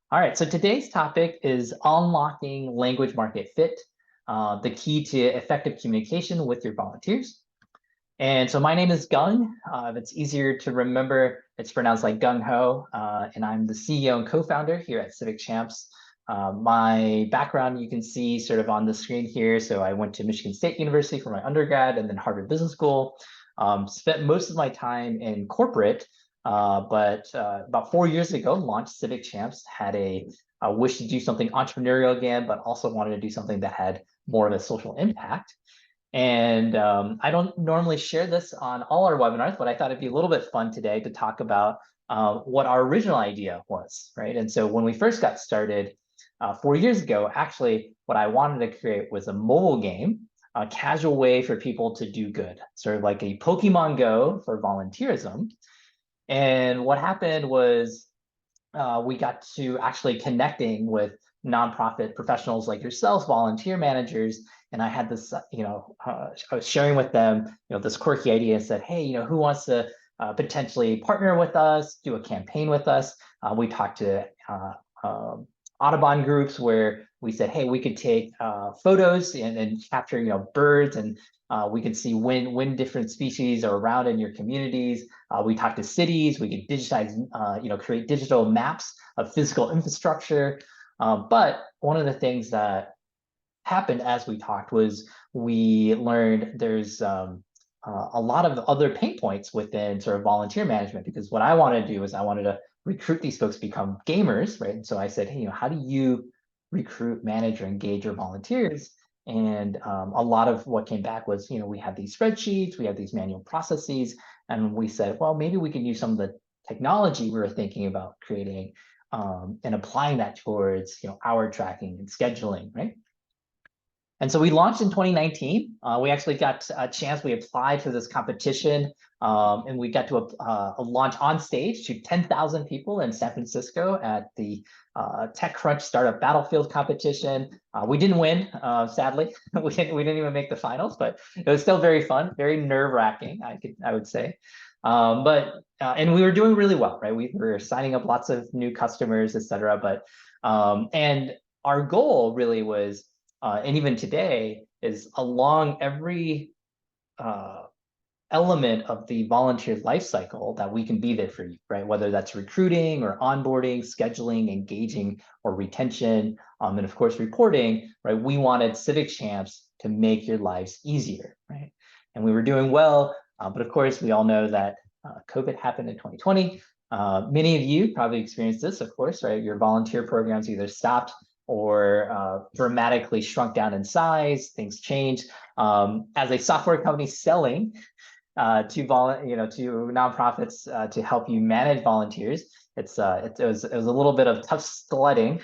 All right, so today's topic is unlocking language market fit, the key to effective communication with your volunteers. And so my name is Gung. If it's easier to remember, it's pronounced like Gung Ho, and I'm the CEO and co-founder here at Civic Champs. My background you can see sort of on the screen here. So I went to Michigan State University for my undergrad and then Harvard Business School. Spent most of my time in corporate, but about 4 years ago, launched Civic Champs, had a wish to do something entrepreneurial again, but also wanted to do something that had more of a social impact. And I don't normally share this on all our webinars, but I thought it'd be a little bit fun today to talk about what our original idea was, right? And so when we first got started 4 years ago, actually, what I wanted to create was a mobile game, a casual way for people to do good, sort of like a Pokemon Go for volunteerism. And what happened was we got to actually connecting with nonprofit professionals like yourselves, volunteer managers, and I had this, I was sharing with them, this quirky idea and said, hey, who wants to potentially partner with us, do a campaign with us? We talked to Audubon groups where we said, hey, we could take photos and capture, birds, and we could see when different species are around in your communities. We talked to cities. We could digitize, create digital maps of physical infrastructure. But one of the things that happened as we talked was we learned there's a lot of other pain points within sort of volunteer management, because what I wanted to do is I wanted to recruit these folks to become gamers, right? And so I said, hey, how do you recruit, manage, or engage your volunteers? And a lot of what came back was, we have these spreadsheets, we have these manual processes, and we said, well, maybe we can use some of the technology we were thinking about creating and applying that towards, hour tracking and scheduling, right? And so we launched in 2019. We actually got a chance. We applied for this competition, and we got to a launch on stage to 10,000 people in San Francisco at the TechCrunch Startup Battlefield competition. We didn't win, sadly. We didn't even make the finals, but it was still very fun, very nerve-wracking, I would say. And we were doing really well, right? We were signing up lots of new customers, et cetera. And our goal really was, and even today, is along every element of the volunteer life cycle that we can be there for you, right? Whether that's recruiting or onboarding, scheduling, engaging, or retention, and of course, reporting, right? We wanted Civic Champs to make your lives easier, right? And we were doing well, but of course, we all know that COVID happened in 2020. Many of you probably experienced this, of course, right? Your volunteer programs either stopped or dramatically shrunk down in size. Things changed. As a software company selling to nonprofits to help you manage volunteers, it was a little bit of tough sledding,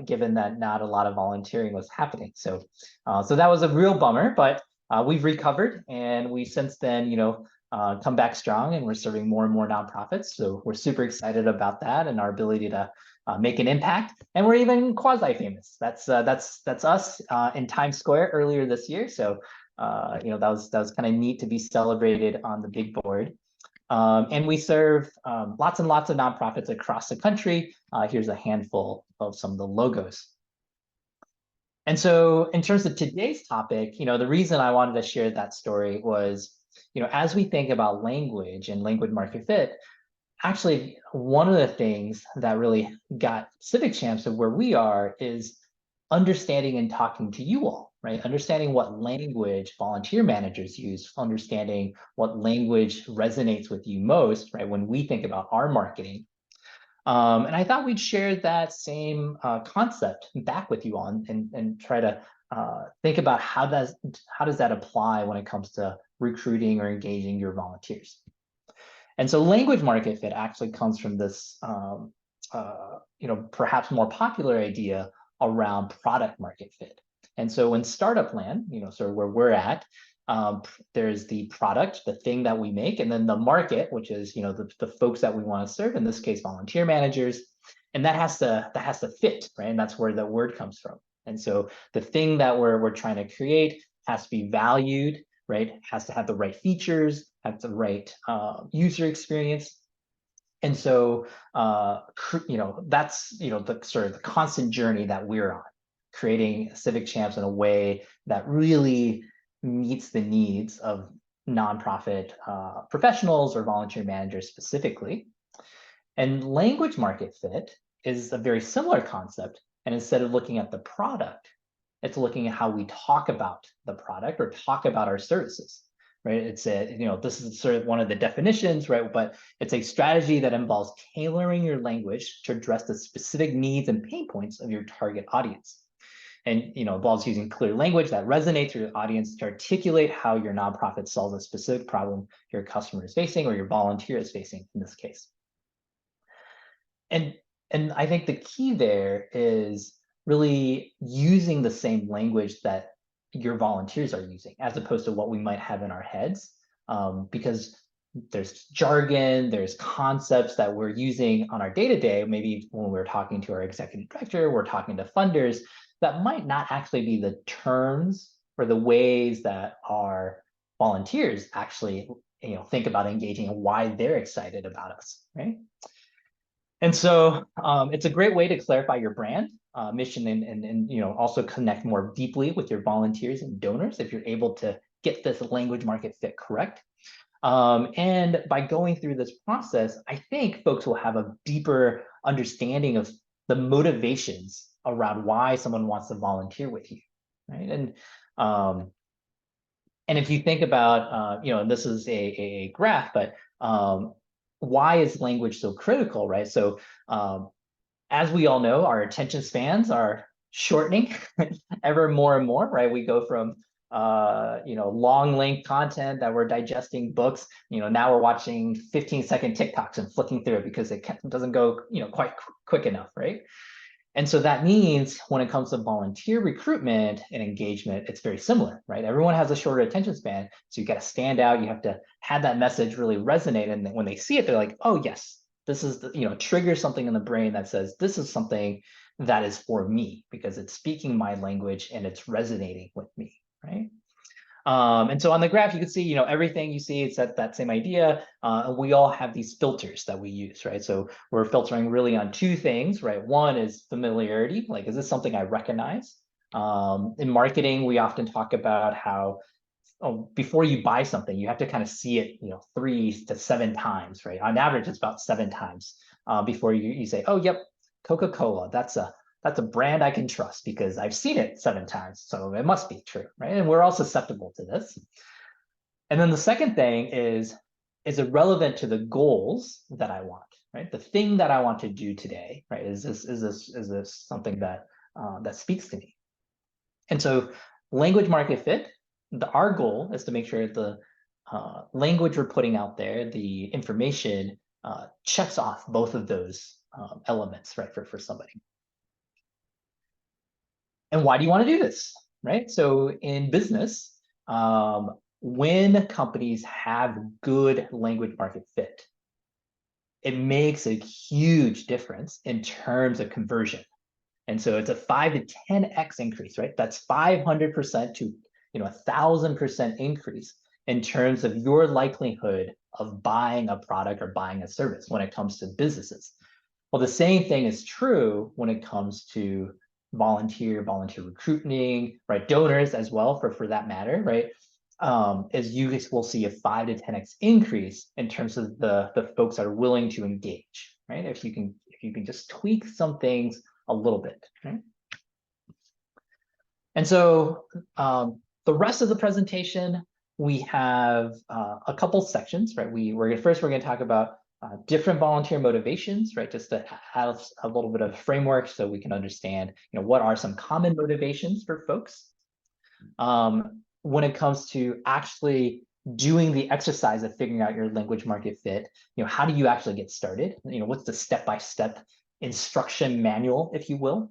given that not a lot of volunteering was happening. So that was a real bummer, but we've recovered, and we since then come back strong, and we're serving more and more nonprofits. So we're super excited about that and our ability to make an impact, and we're even quasi-famous. That's us in Times Square earlier this year. So that was kind of neat to be celebrated on the big board. And we serve lots and lots of nonprofits across the country. Here's a handful of some of the logos. And so in terms of today's topic, the reason I wanted to share that story was, as we think about language and language market fit, actually, one of the things that really got Civic Champs to where we are is understanding and talking to you all, right? Understanding what language volunteer managers use, understanding what language resonates with you most, right? When we think about our marketing. And I thought we'd share that same concept back with you all and try to think about how does that apply when it comes to recruiting or engaging your volunteers. And so language market fit actually comes from this, perhaps more popular idea around product market fit. And so in startup land, sort of where we're at, there's the product, the thing that we make, and then the market, which is, the folks that we want to serve, in this case, volunteer managers. And that has to fit, right? And that's where the word comes from. And so the thing that we're trying to create has to be valued, right? Has to have the right features, have the right user experience. And so, that's, the sort of the constant journey that we're on, creating civic champs in a way that really meets the needs of nonprofit professionals or volunteer managers specifically. And language market fit is a very similar concept. And instead of looking at the product, it's looking at how we talk about the product or talk about our services, right? It's this is sort of one of the definitions, right? But it's a strategy that involves tailoring your language to address the specific needs and pain points of your target audience. And involves using clear language that resonates with your audience to articulate how your nonprofit solves a specific problem your customer is facing or your volunteer is facing in this case. And I think the key there is really using the same language that your volunteers are using, as opposed to what we might have in our heads, because there's jargon, there's concepts that we're using on our day-to-day, maybe when we're talking to our executive director, we're talking to funders, that might not actually be the terms or the ways that our volunteers actually think about engaging and why they're excited about us, right? And so it's a great way to clarify your brand, mission, and also connect more deeply with your volunteers and donors if you're able to get this language market fit correct. And by going through this process, I think folks will have a deeper understanding of the motivations around why someone wants to volunteer with you, right? And if you think about, and this is a graph, but why is language so critical, right? So as we all know, our attention spans are shortening ever more and more, right? We go from long length content that we're digesting books, now we're watching 15-second TikToks and flicking through it because it doesn't go quite quick enough, right? And so that means when it comes to volunteer recruitment and engagement, it's very similar, right? Everyone has a shorter attention span, so you got to stand out. You have to have that message really resonate, and when they see it, they're like, "Oh yes, this is triggers something in the brain that says this is something that is for me because it's speaking my language and it's resonating with me," right? And so on the graph, you can see, everything you see, it's that same idea. And we all have these filters that we use, right? So we're filtering really on two things, right? One is familiarity, like, is this something I recognize? In marketing, we often talk about how before you buy something, you have to kind of see it, 3 to 7 times, right? On average, it's about 7 times before you say, oh, yep, Coca-Cola, that's a brand I can trust because I've seen it 7 times, so it must be true, right? And we're all susceptible to this. And then the second thing is it relevant to the goals that I want, right? The thing that I want to do today, right? Is this something that that speaks to me? And so language market fit, our goal is to make sure the language we're putting out there, the information checks off both of those elements, right, for somebody. And why do you want to do this, right? So in business, when companies have good language market fit, it makes a huge difference in terms of conversion. And so it's a 5 to 10x increase, right? That's 500% to 1,000% increase in terms of your likelihood of buying a product or buying a service when it comes to businesses. Well, the same thing is true when it comes to volunteer recruiting, right? Donors as well, for that matter, right? As you guys will see a 5 to 10x increase in terms of the folks that are willing to engage, right? If you can just tweak some things a little bit, right? And so the rest of the presentation, we have a couple sections, right? We're going to talk about different volunteer motivations, right? Just to have a little bit of a framework so we can understand, what are some common motivations for folks. When it comes to actually doing the exercise of figuring out your language market fit, how do you actually get started? What's the step-by-step instruction manual, if you will?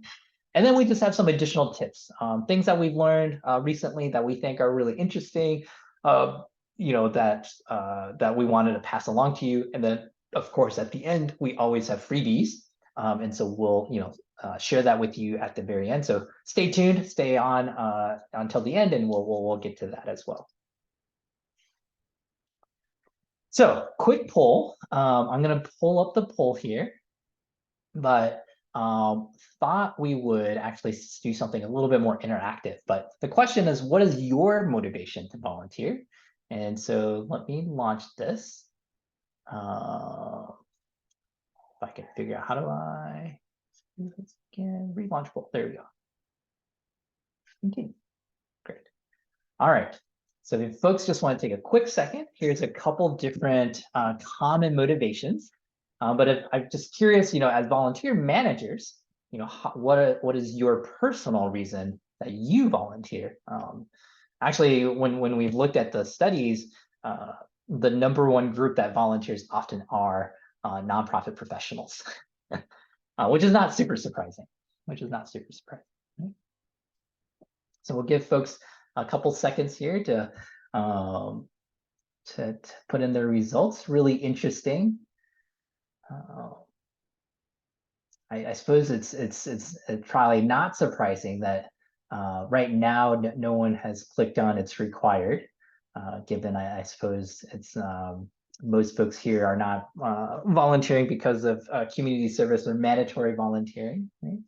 And then we just have some additional tips, things that we've learned recently that we think are really interesting, that we wanted to pass along to you. And then, of course, at the end, we always have freebies. And so we'll, share that with you at the very end. So stay tuned, stay on until the end, and we'll get to that as well. So quick poll. I'm going to pull up the poll here, but thought we would actually do something a little bit more interactive. But the question is, what is your motivation to volunteer? And so let me launch this. If I can figure out how do I do this again, relaunch poll. There we go. Continue. Great. All right. So if folks just want to take a quick second, here's a couple different common motivations. But if, I'm just curious, as volunteer managers, what is your personal reason that you volunteer? Actually, when we've looked at the studies, the number one group that volunteers often are nonprofit professionals, which is not super surprising. Right? So we'll give folks a couple seconds here to put in their results. Really interesting. I suppose it's probably not surprising that right now no one has clicked on it's required, given I suppose it's most folks here are not volunteering because of community service or mandatory volunteering, right?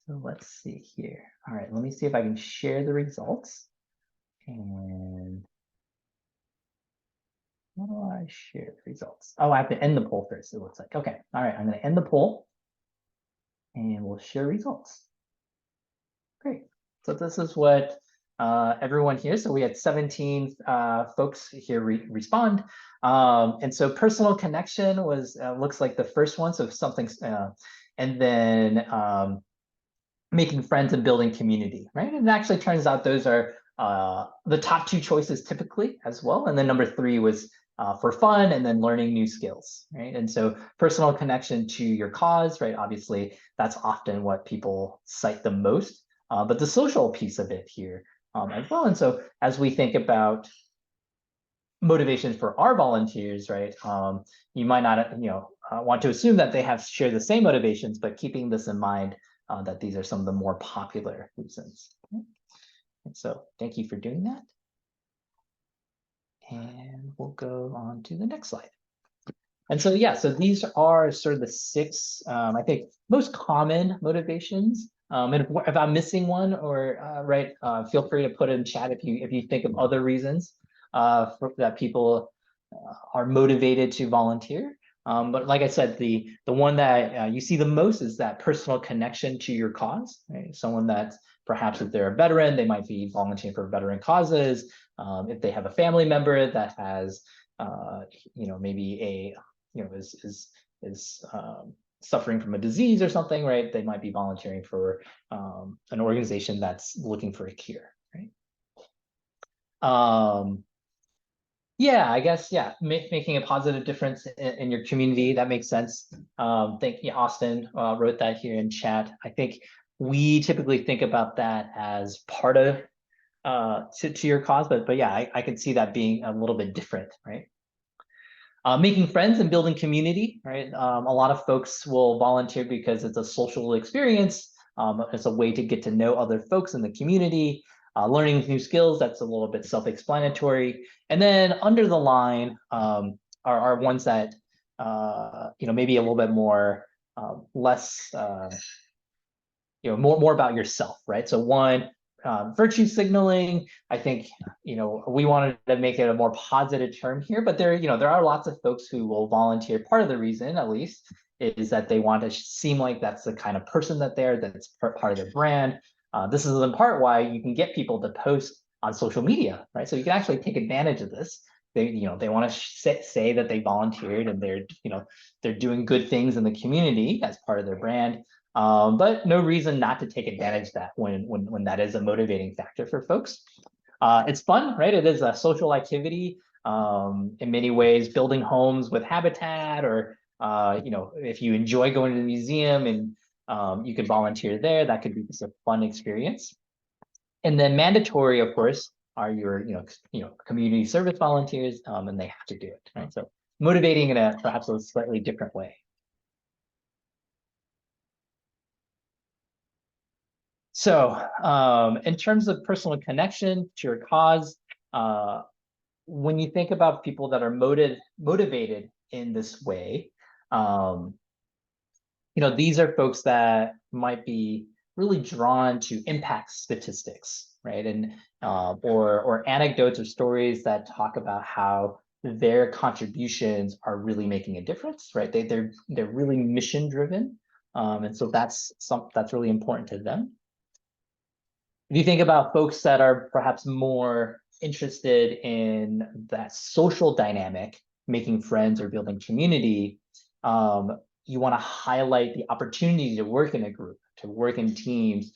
So let's see here. All right, let me see if I can share the results. And how do I share the results? Oh, I have to end the poll first, it looks like. Okay, all right, I'm going to end the poll and we'll share results. Great. So this is what everyone here, so we had 17 folks here respond. And so personal connection was, looks like the first one, so something, and then making friends and building community, right? And it actually turns out those are the top two choices typically as well. And then number three was for fun and then learning new skills, right? And so personal connection to your cause, right? Obviously, that's often what people cite the most, but the social piece of it here as well. And so as we think about motivations for our volunteers, right? You might not, want to assume that they have share the same motivations, but keeping this in mind that these are some of the more popular reasons. And so thank you for doing that. And we'll go on to the next slide. And so, yeah, so these are sort of the six, I think, most common motivations. And if I'm missing one or feel free to put it in chat if you think of other reasons that people are motivated to volunteer. But like I said, the one that you see the most is that personal connection to your cause, right? Someone that perhaps if they're a veteran, they might be volunteering for veteran causes. If they have a family member that has, maybe a, is suffering from a disease or something, right? They might be volunteering for an organization that's looking for a cure, right? Yeah, I guess, yeah, making a positive difference in your community, that makes sense. Thank you, Austin wrote that here in chat. I think we typically think about that as part of to your cause, but yeah, I can see that being a little bit different, right? Making friends and building community, right? A lot of folks will volunteer because it's a social experience. It's a way to get to know other folks in the community. Learning new skills, that's a little bit self-explanatory. And then under the line are ones that, maybe a little bit more, less, more about yourself, right? So one, virtue signaling, I think, we wanted to make it a more positive term here, but there are lots of folks who will volunteer. Part of the reason, at least, is that they want to seem like that's the kind of person that they're, that's part of their brand. This is in part why you can get people to post on social media, right? So you can actually take advantage of this. They want to say that they volunteered and they're doing good things in the community as part of their brand. But no reason not to take advantage of that when that is a motivating factor for folks. It's fun, right? It is a social activity. In many ways, building homes with habitat, or if you enjoy going to the museum and you could volunteer there, that could be just a fun experience. And then mandatory, of course, are your community service volunteers, and they have to do it, right? So motivating in perhaps a slightly different way. So in terms of personal connection to your cause, when you think about people that are motivated in this way, um, these are folks that might be really drawn to impact statistics, right? And or anecdotes or stories that talk about how their contributions are really making a difference, right? They're really mission driven, and so that's really important to them. If you think about folks that are perhaps more interested in that social dynamic, making friends or building community, you want to highlight the opportunity to work in a group, to work in teams.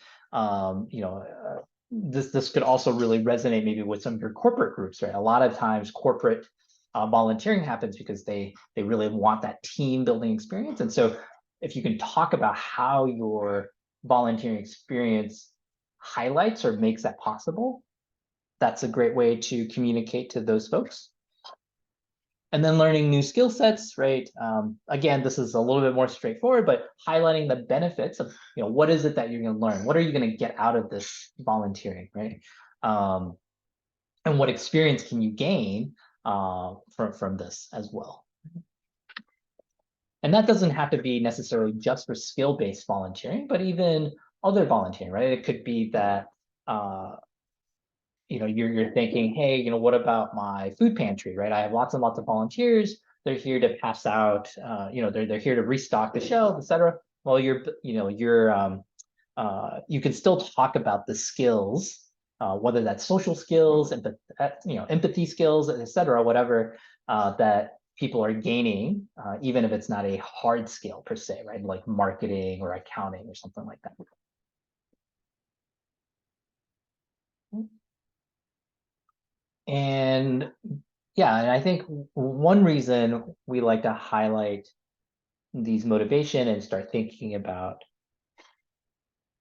This could also really resonate maybe with some of your corporate groups, right? A lot of times corporate volunteering happens because they really want that team building experience. And so if you can talk about how your volunteering experience highlights or makes that possible, that's a great way to communicate to those folks. And then learning new skill sets, right? Again, this is a little bit more straightforward, but highlighting the benefits of, what is it that you're going to learn? What are you going to get out of this volunteering, right? And what experience can you gain from this as well? And that doesn't have to be necessarily just for skill-based volunteering, but even other volunteering, right? It could be that you're thinking, hey, what about my food pantry, right? I have lots and lots of volunteers. They're here to pass out, they're here to restock the shelves, etc. Well, you can still talk about the skills, whether that's social skills, empathy skills, etc., whatever that people are gaining, even if it's not a hard skill per se, right? Like marketing or accounting or something like that. And yeah, and I think one reason we like to highlight these motivation and start thinking about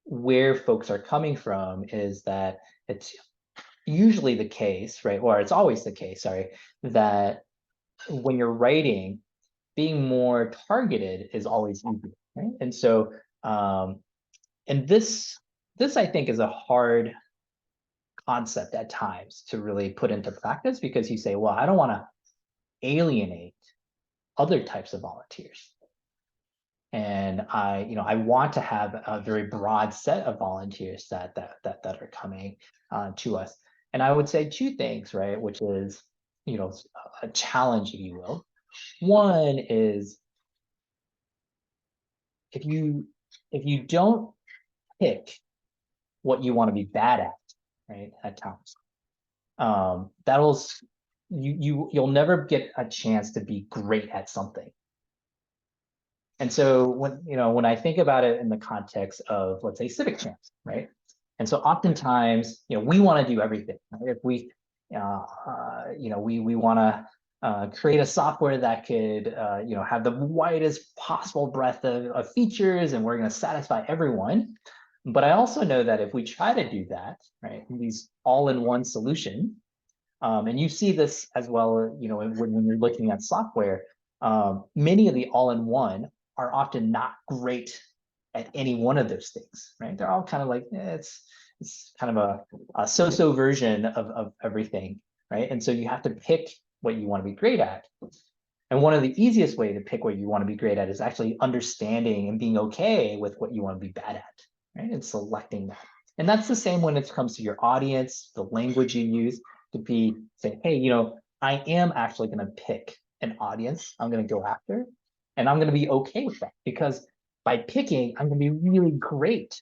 where folks are coming from is that it's usually the case, right? Or it's always the case, sorry, that when you're writing, being more targeted is always easy, right? And so, and this I think is a hard concept at times to really put into practice, because you say, well, I don't want to alienate other types of volunteers. And I want to have a very broad set of volunteers that are coming to us. And I would say two things, right? Which is, a challenge, if you will. One is if you don't pick what you want to be bad at, right? At times, you'll never get a chance to be great at something. And so when I think about it in the context of, let's say, civic champs, right? And so oftentimes, we want to do everything. Right? If we want to create a software that could have the widest possible breadth of features, and we're going to satisfy everyone. But I also know that if we try to do that, right, these all-in-one solution, and you see this as well, when you're looking at software, many of the all-in-one are often not great at any one of those things, right? They're all kind of like, it's kind of a so-so version of everything, right? And so you have to pick what you want to be great at. And one of the easiest way to pick what you want to be great at is actually understanding and being okay with what you want to be bad at, right? And selecting that. And that's the same when it comes to your audience, the language you use to say, hey, I am actually going to pick an audience I'm going to go after, and I'm going to be okay with that, because by picking, I'm going to be really great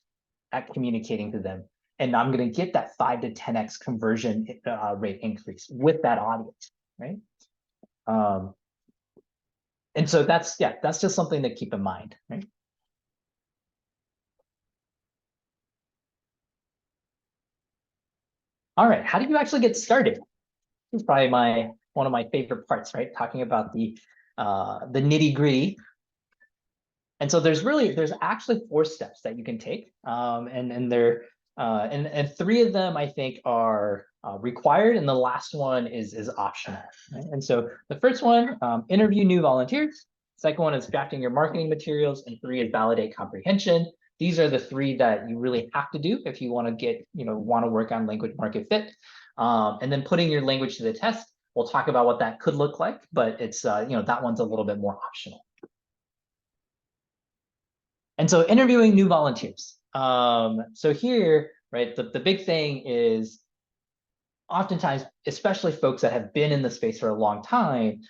at communicating to them. And I'm going to get that 5 to 10x conversion rate increase with that audience, right? And so that's just something to keep in mind, right? All right, how do you actually get started? This is probably one of my favorite parts, right? Talking about the nitty gritty. And so there's actually 4 steps that you can take, and they're and 3 of them I think are required, and the last one is optional. Right? And so the first one, interview new volunteers. Second one is drafting your marketing materials, and 3 is validate comprehension. These are the 3 that you really have to do if you want to want to work on language market fit. And then putting your language to the test. We'll talk about what that could look like, but it's, that one's a little bit more optional. And so interviewing new volunteers. So here, right, the big thing is oftentimes, especially folks that have been in the space for a long time,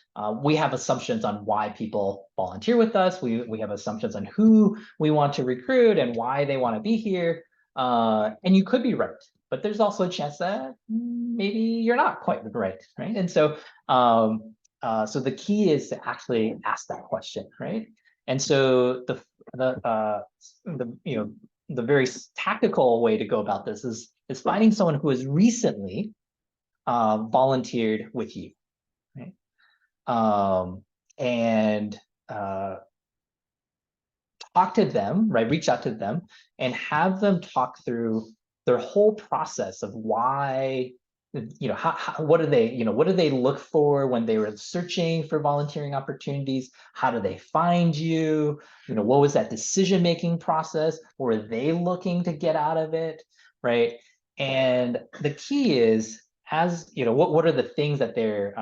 we have assumptions on why people volunteer with us. We have assumptions on who we want to recruit and why they want to be here. And you could be right, but there's also a chance that maybe you're not quite right, right? And so, so the key is to actually ask that question, right? And so the very tactical way to go about this is finding someone who has recently volunteered with you, right? And talk to them, right? Reach out to them and have them talk through their whole process of why, what do they, what do they look for when they were searching for volunteering opportunities? How do they find you? What was that decision-making process? What were they looking to get out of it, right? And the key is, what are the things that they're,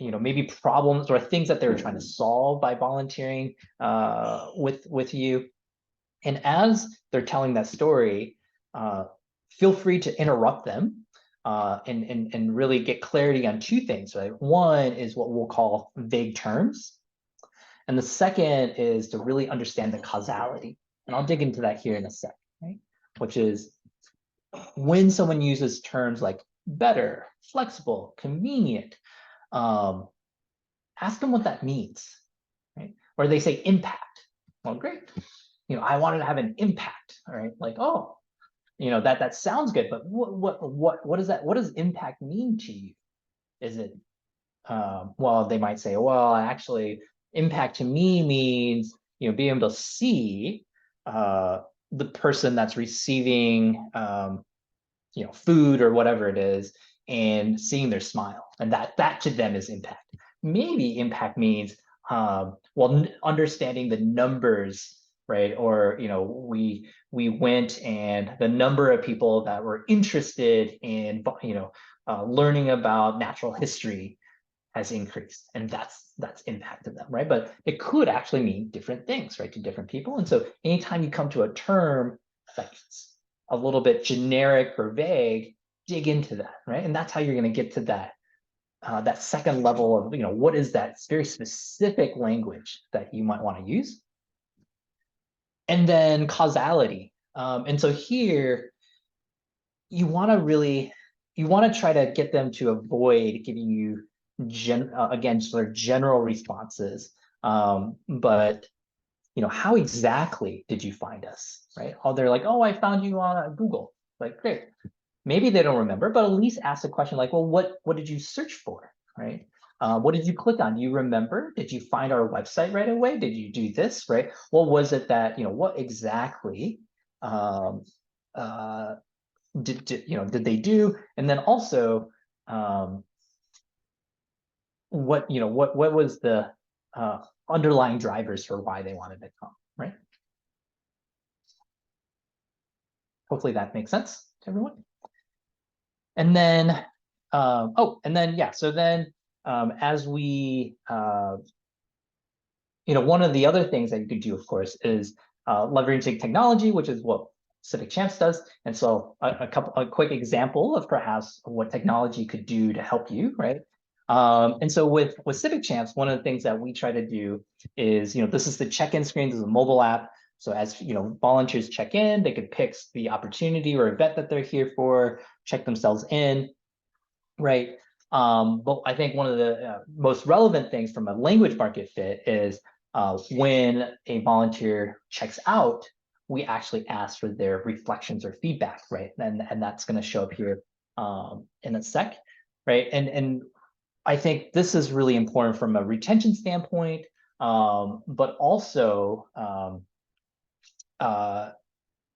maybe problems or things that they were trying to solve by volunteering with you. And as they're telling that story, feel free to interrupt them and really get clarity on two things, right? One is what we'll call vague terms. And the second is to really understand the causality. And I'll dig into that here in a sec, right? Which is when someone uses terms like better, flexible, convenient, ask them what that means, right? Or they say impact. Well, great. I wanted to have an impact, all right? Like, oh, that sounds good, but what does that, what does impact mean to you? Is it, well, they might say, well, actually, impact to me means, being able to see the person that's receiving, food or whatever it is, and seeing their smile, and that to them is impact. Maybe impact means, well, understanding the numbers, right? Or we went and the number of people that were interested in learning about natural history has increased, and that's impacted them, right? But it could actually mean different things, right, to different people. And so anytime you come to a term that's a little bit generic or vague, dig into that, right? And that's how you're going to get to that second level of, what is that very specific language that you might want to use. And then causality. And so here, you want to try to get them to avoid giving you again, sort of general responses. But how exactly did you find us, right? Oh, they're like, oh, I found you on Google. Like, great. Maybe they don't remember, but at least ask a question like, well, what did you search for, right? What did you click on? Do you remember? Did you find our website right away? Did you do this, right? What was it that, what exactly did they do? And then also, what was the underlying drivers for why they wanted to come, right? Hopefully that makes sense to everyone. And then, yeah, so then as we, one of the other things that you could do, of course, is leveraging technology, which is what Civic Champs does. And so a quick example of perhaps what technology could do to help you, right? And so with Civic Champs, one of the things that we try to do is, this is the check-in screen, this is a mobile app. So as volunteers check in, they could pick the opportunity or event that they're here for, check themselves in, right? But I think one of the most relevant things from a language market fit is when a volunteer checks out, we actually ask for their reflections or feedback, right? And that's going to show up here in a sec, right? And I think this is really important from a retention standpoint, but also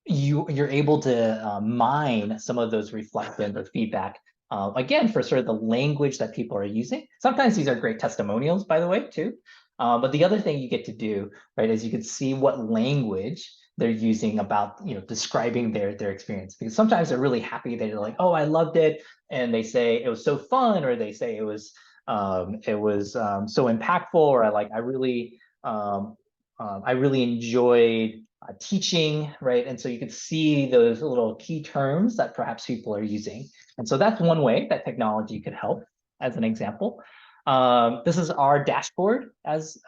you're able to mine some of those reflections or feedback, again, for sort of the language that people are using. Sometimes these are great testimonials, by the way, too. But the other thing you get to do, right, is you can see what language they're using about describing their experience. Because sometimes they're really happy, they're like, oh, I loved it, and they say it was so fun, or they say it was so impactful, or I really enjoyed teaching, right? And so you can see those little key terms that perhaps people are using. And so that's one way that technology could help, as an example. This is our dashboard as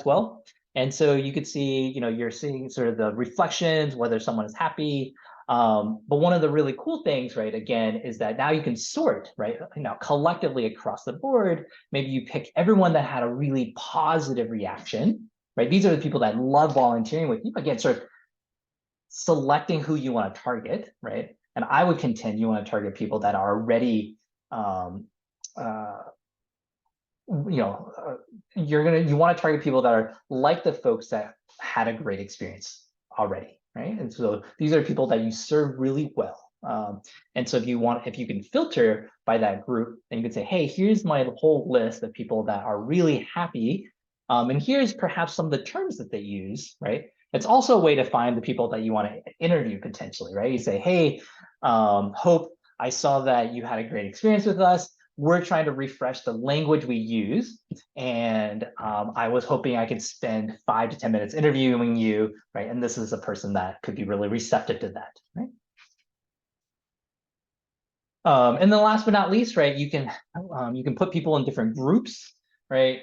well. And so you could see, you're seeing sort of the reflections, whether someone is happy. But one of the really cool things, right, again, is that now you can sort, right, collectively across the board. Maybe you pick everyone that had a really positive reaction, right? These are the people that love volunteering with you. Again, sort of selecting who you want to target, right? And I would contend you want to target people that are already, you want to target people that are like the folks that had a great experience already, right? And so these are people that you serve really well. And so if you can filter by that group, then you can say, hey, here's my whole list of people that are really happy. And here's perhaps some of the terms that they use, right? It's also a way to find the people that you want to interview potentially, right? You say, hey, Hope, I saw that you had a great experience with us. We're trying to refresh the language we use. And I was hoping I could spend 5 to 10 minutes interviewing you, right? And this is a person that could be really receptive to that, right? And then last but not least, right, you can put people in different groups, right?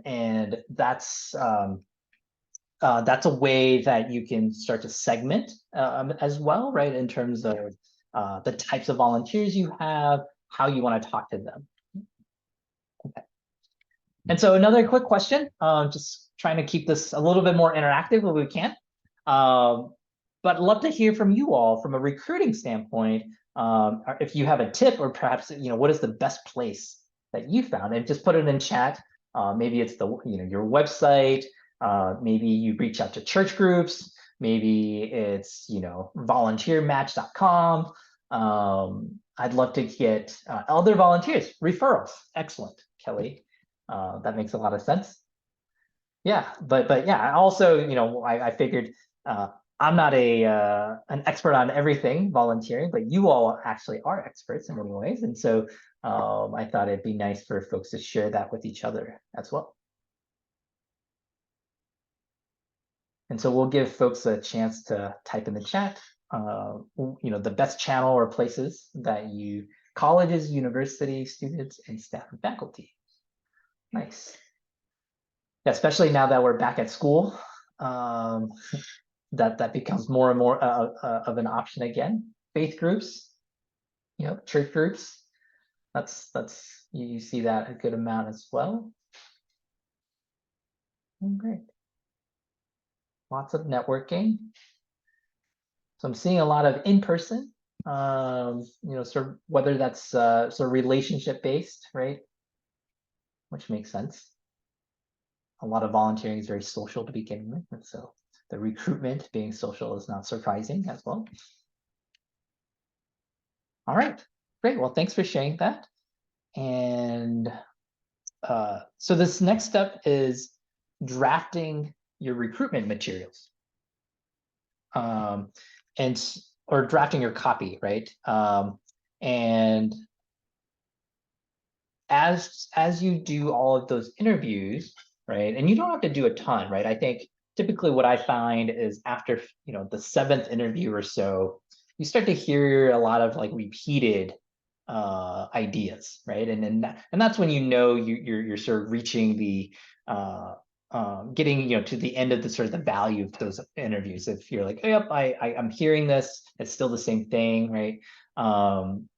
And that's a way that you can start to segment as well, right? In terms of the types of volunteers you have, how you want to talk to them. Okay. And so another quick question, just trying to keep this a little bit more interactive if we can. But I'd love to hear from you all from a recruiting standpoint. If you have a tip, or perhaps what is the best place that you found, and just put it in chat. Maybe it's your website. Maybe you reach out to church groups. Maybe it's volunteermatch.com. I'd love to get other volunteers, referrals. Excellent, Kelly. That makes a lot of sense. Yeah, but yeah, also, I figured I'm not an expert on everything volunteering, but you all actually are experts in many ways. And so I thought it'd be nice for folks to share that with each other as well. And so we'll give folks a chance to type in the chat, the best channel or places that colleges, universities, students, and staff and faculty. Nice. Especially now that we're back at school, that becomes more and more of an option again. Faith groups, church groups. That's you see that a good amount as well. Great. Lots of networking. So I'm seeing a lot of in-person, sort of whether that's sort of relationship based, right? Which makes sense. A lot of volunteering is very social to begin with, and so the recruitment being social is not surprising as well. All right, great. Well, thanks for sharing that. And so this next step is drafting your recruitment materials, or drafting your copy, right? And as you do all of those interviews, right? And you don't have to do a ton, right? I think typically what I find is after the 7th interview or so, you start to hear a lot of like repeated ideas, right? And that's when you're sort of reaching the getting to the end of the sort of the value of those interviews. If you're like, yep, I'm hearing this, it's still the same thing, right? And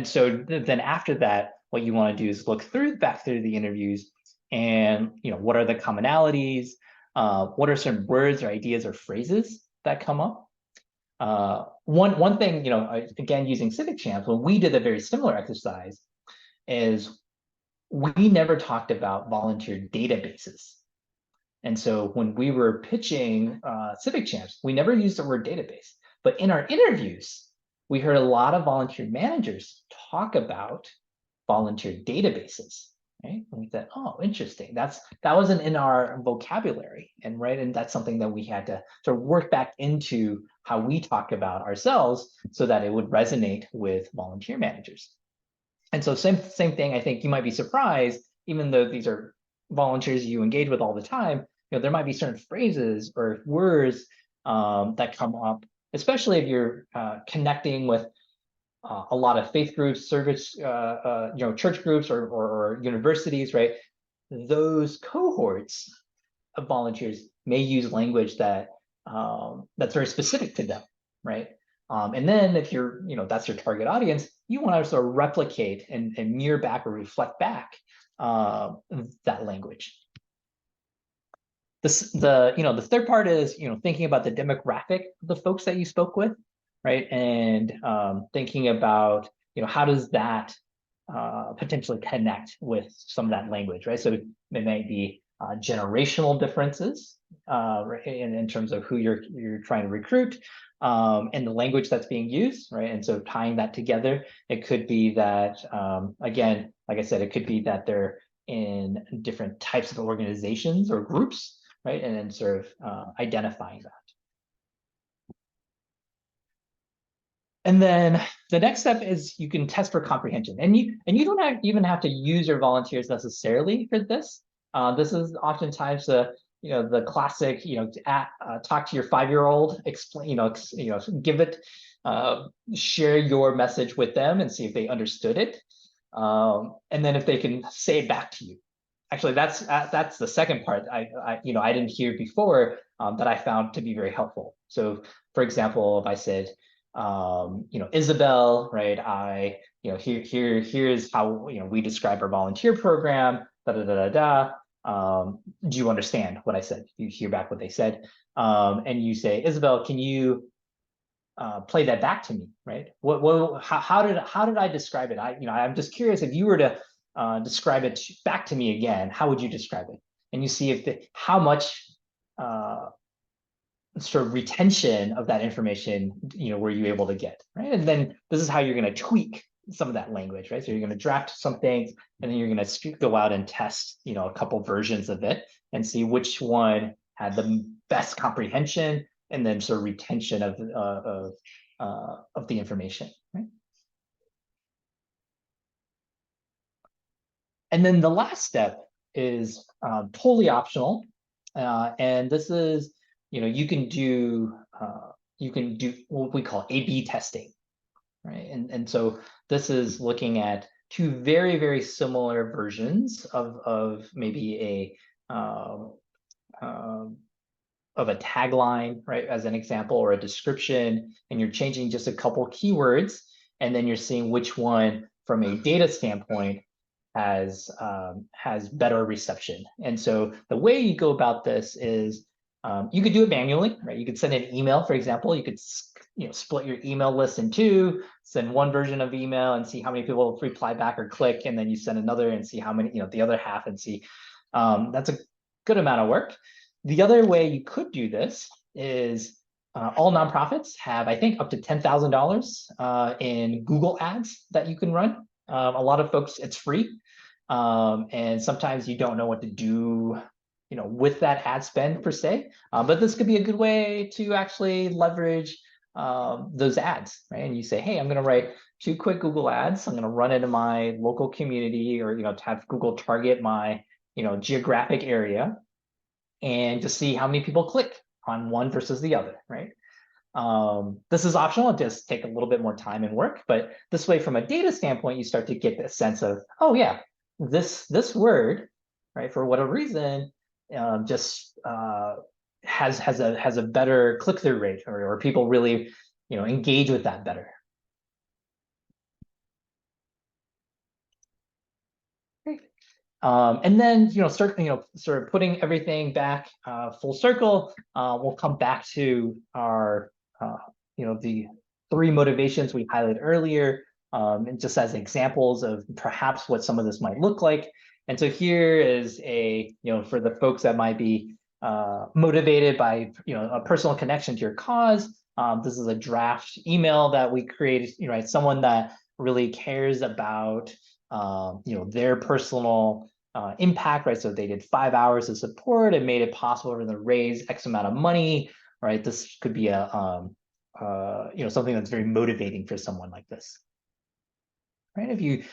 so then after that, what you want to do is look back through the interviews, and what are the commonalities? What are certain words or ideas or phrases that come up? One thing, again, using Civic Champs, when we did a very similar exercise, is we never talked about volunteer databases. And so when we were pitching Civic Champs, we never used the word database. But in our interviews, we heard a lot of volunteer managers talk about volunteer databases. right? And we said, oh, interesting. That wasn't in our vocabulary, and right, and that's something that we had to sort of work back into how we talk about ourselves so that it would resonate with volunteer managers. And so same thing. I think you might be surprised, even though these are volunteers you engage with all the time. There might be certain phrases or words that come up, especially if you're connecting with a lot of faith groups, service, church groups or universities, right? Those cohorts of volunteers may use language that's very specific to them, right? And then if that's your target audience, you want to sort of replicate and mirror back or reflect back that language. The third part is thinking about the demographic of the folks that you spoke with, right? And thinking about how does that potentially connect with some of that language, right? So it might be generational differences in terms of who you're trying to recruit, and the language that's being used, right? And so tying that together, it could be that again, like I said, it could be that they're in different types of organizations or groups, right? And then sort of identifying that. And then the next step is you can test for comprehension, and you don't even have to use your volunteers necessarily for this. This is oftentimes the classic talk to your 5-year-old, explain give it share your message with them and see if they understood it, and then if they can say it back to you. Actually, that's the second part I didn't hear before that I found to be very helpful. So, for example, if I said, Isabel, right? Here's how we describe our volunteer program. Da da da da da. Do you understand what I said? You hear back what they said, and you say, Isabel, can you play that back to me, right? How did I describe it? I'm just curious, if you were to describe it back to me again, how would you describe it? And you see how much sort of retention of that information were you able to get, right? And then this is how you're going to tweak some of that language, right? So you're going to draft some things, and then you're going to go out and test a couple versions of it and see which one had the best comprehension and then sort of retention of the information, right? And then the last step is totally optional, and this is you can do what we call A/B testing, right? And so this is looking at two very, very similar versions of maybe of a tagline, right, as an example, or a description, and you're changing just a couple keywords, and then you're seeing which one, from a data standpoint, has better reception. And so the way you go about this is you could do it manually, right? You could send an email, for example. You could split your email list in two, send one version of email and see how many people reply back or click, and then you send another and see how many, the other half, and see. That's a good amount of work. The other way you could do this is all nonprofits have, I think, up to $10,000 in Google ads that you can run. A lot of folks, it's free. And sometimes you don't know what to do with that ad spend per se, but this could be a good way to actually leverage those ads, right? And you say, hey, I'm going to write 2 quick Google ads. I'm going to run it in my local community, or to have Google target my geographic area, and to see how many people click on one versus the other, right? This is optional. It does take a little bit more time and work, but this way, from a data standpoint, you start to get the sense of, oh yeah, this word, right, for whatever reason, just has a better click-through rate, or people really engage with that better. And then start sort of putting everything back full circle. We'll come back to our the 3 motivations we highlighted earlier, and just as examples of perhaps what some of this might look like. And so here is for the folks that might be motivated by a personal connection to your cause. This is a draft email that we created, right? Someone that really cares about their personal impact, right? So they did 5 hours of support and made it possible for them to raise X amount of money, right? This could be a something that's very motivating for someone like this. Right. If you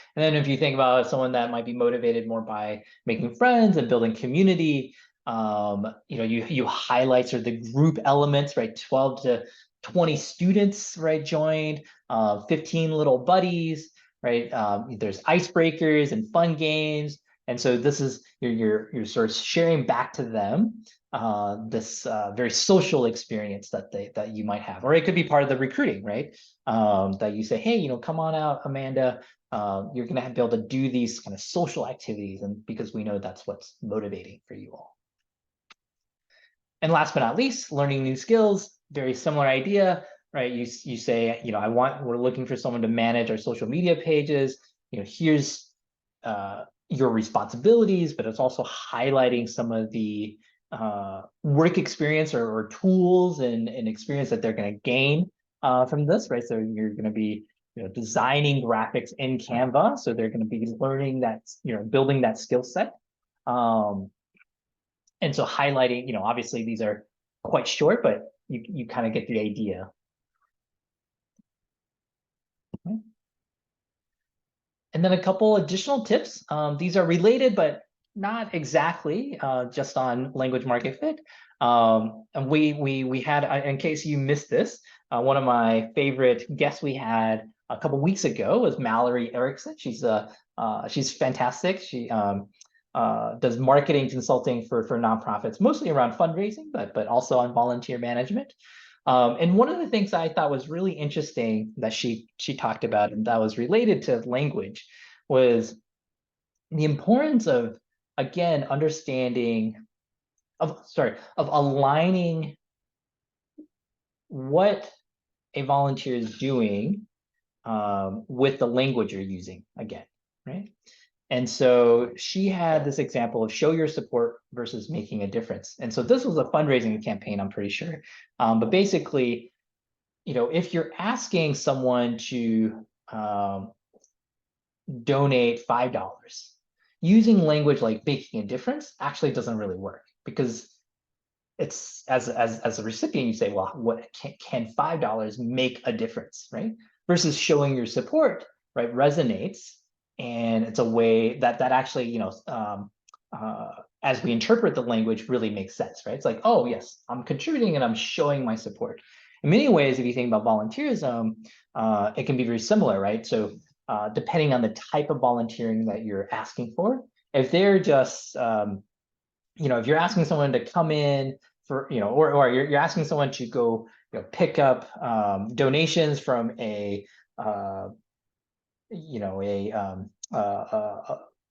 think about someone that might be motivated more by making friends and building community, you highlight sort of the group elements, right? 12 to 20 students, right, joined, 15 little buddies, right? There's icebreakers and fun games. And so this is you're sort of sharing back to them this very social experience that you might have, or it could be part of the recruiting, right? That you say, hey, come on out, Amanda. You're going to be able to do these kind of social activities, and because we know that's what's motivating for you all. And last but not least, learning new skills. Very similar idea, right? You say, we're looking for someone to manage our social media pages. Here's your responsibilities, but it's also highlighting some of the work experience or tools and experience that they're going to gain from this, right? So you're going to be designing graphics in Canva, so they're going to be learning that, building that skill set. And so highlighting, obviously these are quite short, but you kind of get the idea. Okay. And then a couple additional tips. These are related, but not exactly just on language market fit. And we had, in case you missed this, one of my favorite guests we had a couple weeks ago was Mallory Erickson. She's fantastic. She does marketing consulting for nonprofits, mostly around fundraising, but also on volunteer management. And one of the things I thought was really interesting that she talked about, and that was related to language, was the importance of, again, of aligning what a volunteer is doing with the language you're using, again, right? And so she had this example of show your support versus making a difference. And so this was a fundraising campaign, I'm pretty sure. But basically, if you're asking someone to donate $5, using language like making a difference actually doesn't really work, because it's as a recipient, you say, well, what can $5 make a difference, right? Versus showing your support, right, resonates, and it's a way that actually, as we interpret the language, really makes sense, right? It's like, oh yes, I'm contributing and I'm showing my support. In many ways, if you think about volunteerism, it can be very similar, right? So depending on the type of volunteering that you're asking for, if they're just if you're asking someone to come in for, or you're asking someone to go, pick up donations from a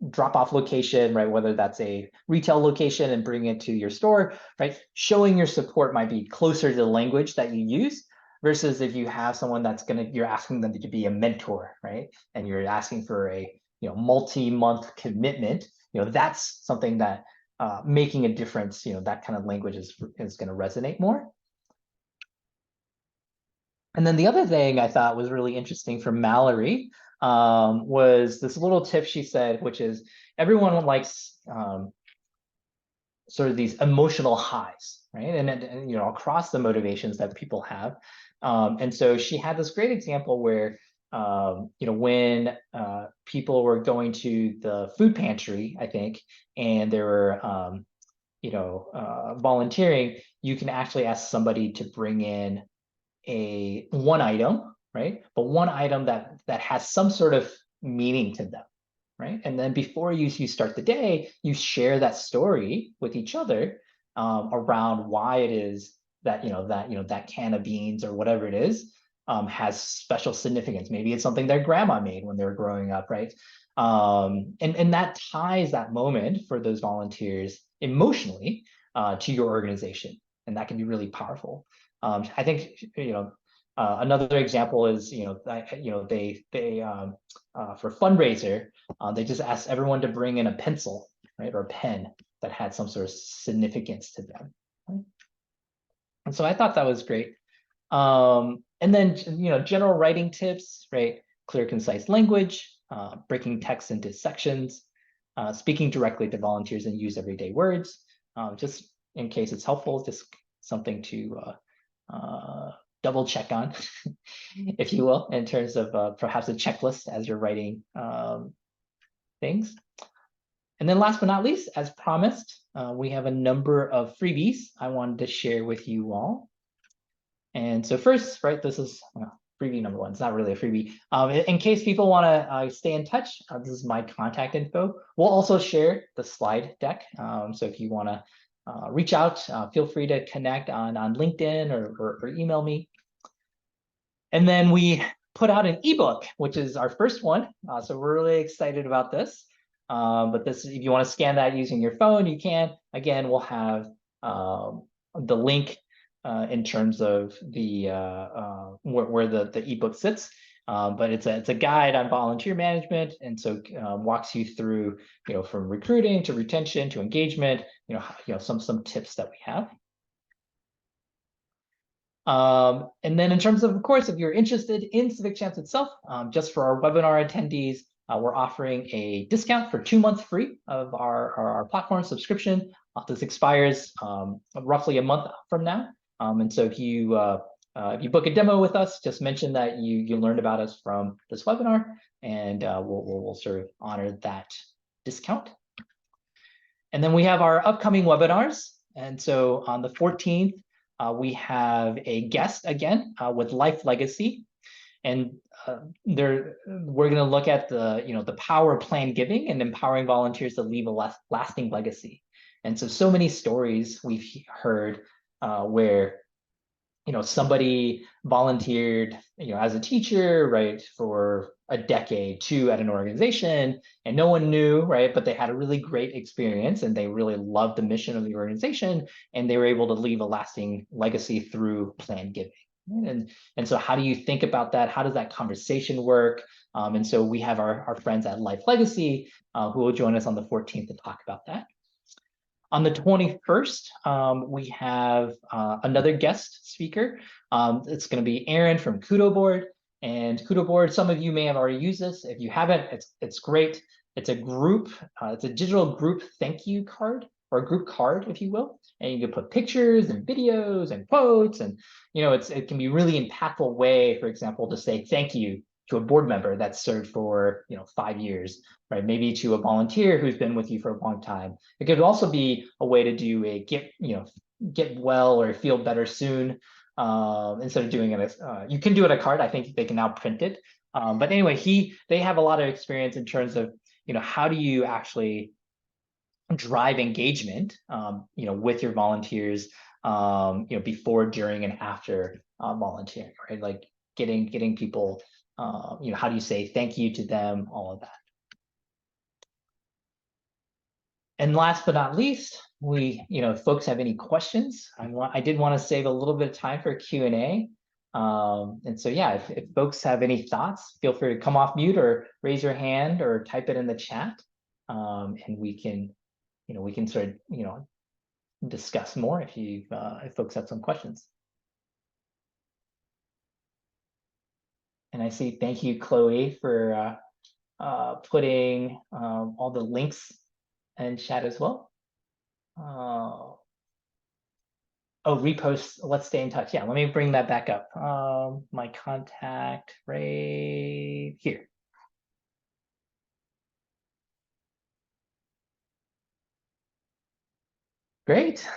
drop-off location, right? Whether that's a retail location and bring it to your store, right? Showing your support might be closer to the language that you use, versus if you have someone you're asking them to be a mentor, right? And you're asking for a multi-month commitment, that's something that making a difference, that kind of language is going to resonate more. And then the other thing I thought was really interesting from Mallory was this little tip she said, which is everyone likes sort of these emotional highs, right? And across the motivations that people have. And so she had this great example where when people were going to the food pantry, I think, and they were volunteering, you can actually ask somebody to bring in one item, right? But one item that has some sort of meaning to them, right? And then before you start the day, you share that story with each other around why it is that that can of beans or whatever it is has special significance. Maybe it's something their grandma made when they were growing up, right? And that ties that moment for those volunteers emotionally to your organization, and that can be really powerful. I think another example is they for fundraiser they just asked everyone to bring in a pencil, right, or a pen that had some sort of significance to them. Right? And so I thought that was great. And then general writing tips, right? Clear, concise language, breaking text into sections, speaking directly to volunteers and use everyday words, just in case it's helpful, just something to double check on, if you will, in terms of perhaps a checklist as you're writing things. And then last but not least, as promised, we have a number of freebies I wanted to share with you all. And so first, right, this is freebie number one. It's not really a freebie. In case people want to stay in touch, this is my contact info. We'll also share the slide deck. So if you want to reach out, feel free to connect on LinkedIn or email me. And then we put out an ebook, which is our first one. So we're really excited about this. But this, if you want to scan that using your phone, you can. Again, we'll have the link in terms of the where the ebook sits. But it's a guide on volunteer management, and so walks you through, from recruiting to retention to engagement, some tips that we have. And then in terms of course, if you're interested in Civic Champs itself, just for our webinar attendees, we're offering a discount for 2 months free of our platform subscription. This expires roughly a month from now. And so if you book a demo with us, just mention that you learned about us from this webinar, and we'll sort of honor that discount. And then we have our upcoming webinars. And so on the 14th, we have a guest again with Life Legacy, and we're going to look at the power of planned giving and empowering volunteers to leave a lasting legacy. And so many stories we've heard where somebody volunteered as a teacher, right, for a decade, two at an organization, and no one knew, right, but they had a really great experience and they really loved the mission of the organization, and they were able to leave a lasting legacy through planned giving. And so how do you think about that? How does that conversation work? And so we have our friends at Life Legacy who will join us on the 14th to talk about that. On the 21st, we have another guest speaker. It's going to be Aaron from Kudo Board. And Kudo Board, some of you may have already used this. If you haven't, it's great. It's a group, it's a digital group thank you card, or a group card, if you will. And you can put pictures and videos and quotes, and it can be a really impactful way, for example, to say thank you to a board member that's served for 5 years, right? Maybe to a volunteer who's been with you for a long time. It could also be a way to do a get well or feel better soon, instead of doing it. You can do it a card. I think they can now print it. But anyway, they have a lot of experience in terms of how do you actually drive engagement with your volunteers before, during, and after volunteering, right? Like getting people, how do you say thank you to them, all of that. And last but not least, if folks have any questions, I did want to save a little bit of time for Q&A. And so, yeah, if folks have any thoughts, feel free to come off mute or raise your hand or type it in the chat. And we can sort of, discuss more if folks have some questions. And I see, thank you, Chloe, for putting all the links in chat as well. Oh, repost, let's stay in touch. Yeah, let me bring that back up. My contact right here. Great.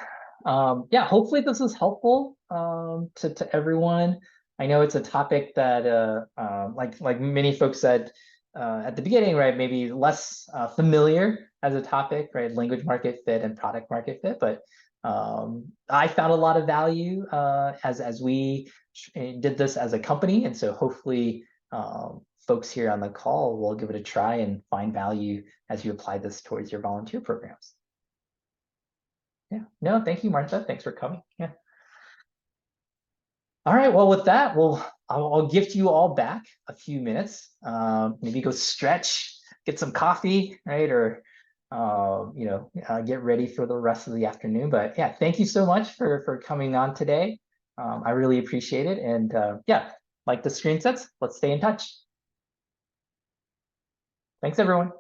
Yeah, hopefully this is helpful to everyone. I know it's a topic that, like many folks said at the beginning, right, maybe less familiar as a topic, right, language market fit and product market fit, but I found a lot of value as we did this as a company, and so hopefully folks here on the call will give it a try and find value as you apply this towards your volunteer programs. Yeah, no, thank you, Martha. Thanks for coming. Yeah. All right, well, with that, I'll gift you all back a few minutes. Maybe go stretch, get some coffee, right? Or, get ready for the rest of the afternoon. But yeah, thank you so much for coming on today. I really appreciate it. And yeah, like the screen sets, let's stay in touch. Thanks, everyone.